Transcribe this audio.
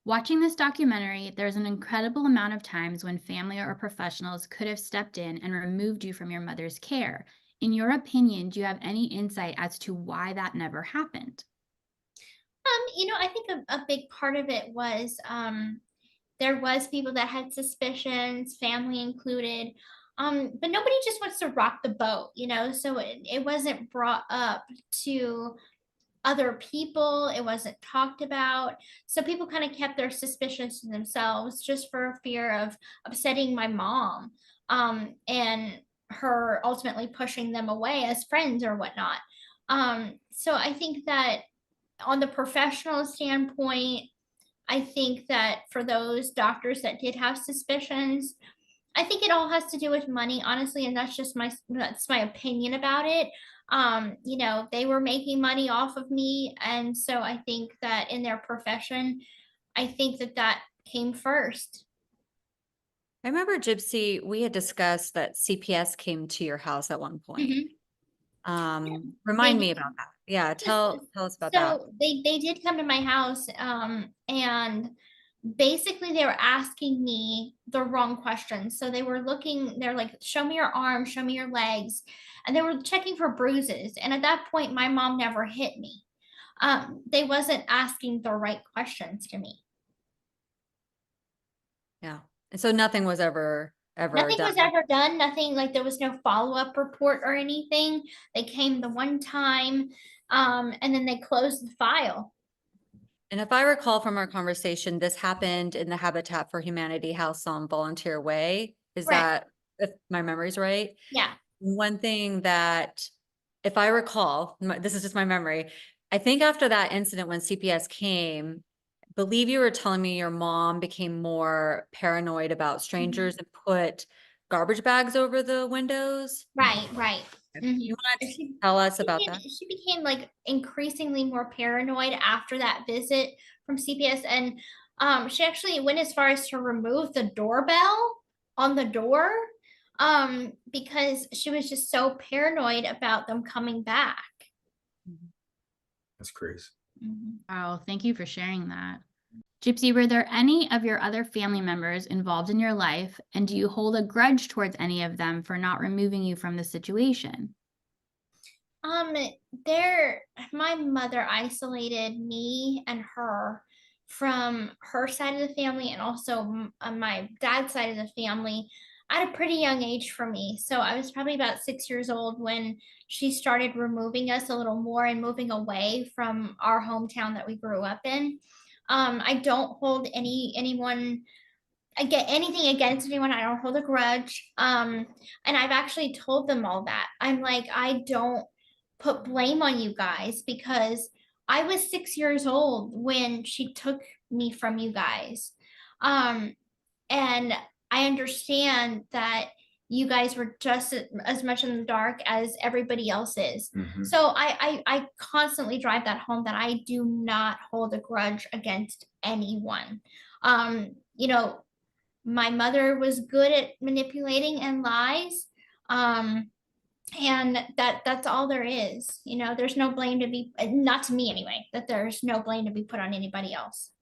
Watching this documentary, there's an incredible amount of times when family or professionals could have stepped in and removed you from your mother's care. In your opinion, do you have any insight as to why that never happened? I think a big part of it was there was people that had suspicions, family included. But nobody just wants to rock the boat. So it wasn't brought up to other people, it wasn't talked about. So people kind of kept their suspicions to themselves just for fear of upsetting my mom, and her ultimately pushing them away as friends or whatnot. So I think that on the professional standpoint, I think that for those doctors that did have suspicions, I think it all has to do with money, honestly, and that's my opinion about it. They were making money off of me, and so I think that in their profession, I think that that came first. I remember Gypsy, we had discussed that CPS came to your house at one point. Mhm. Yeah, they Remind me did. about that. Yeah, Yes, tell us about that. so they did come to my house, and basically they were asking me the wrong questions. So they're like, show me your arms, show me your legs, and they were checking for bruises. And at that point, my mom never hit me. They wasn't asking the right questions to me. Yeah. And so nothing was ever Nothing was done. ever done. Nothing, like, there was no follow-up report or anything. They came the one time, and then they closed the file. And if I recall from our conversation, this happened in the Habitat for Humanity house on Volunteer Way. Is Correct. that, if my memory's right? Yeah. One thing that, if I recall, this is just my memory, I think after that incident when CPS came, believe you were telling me your mom became more paranoid about Mhm. strangers and put garbage bags over the windows. Right, right. You Mhm. want And to tell us about that? she became, like, increasingly more paranoid after that visit from CPS, and, she actually went as far as to remove the doorbell on the door, because she was just so paranoid about them coming back. Mhm. That's crazy. Mhm. Wow, thank you for sharing that. Gypsy, were there any of your other family members involved in your life, and do you hold a grudge towards any of them for not removing you from the situation? Um, there My mother isolated me and her from her side of the family and also my dad's side of the family at a pretty young age for me. So I was probably about 6 years old when she started removing us a little more and moving away from our hometown that we grew up in. I don't hold anyone I get anything against anyone. I don't hold a grudge. And I've actually told them all that. I'm like, I don't put blame on you guys because I was 6 years old when she took me from you guys. Um, and I understand that you guys were just as much in the dark as everybody else is. Mhm. So I constantly drive that home that I do not hold a grudge against anyone. You know, my mother was good at manipulating and lies. Um, and that's all there is. There's no blame to be, not to me anyway, that there's no blame to be put on anybody else.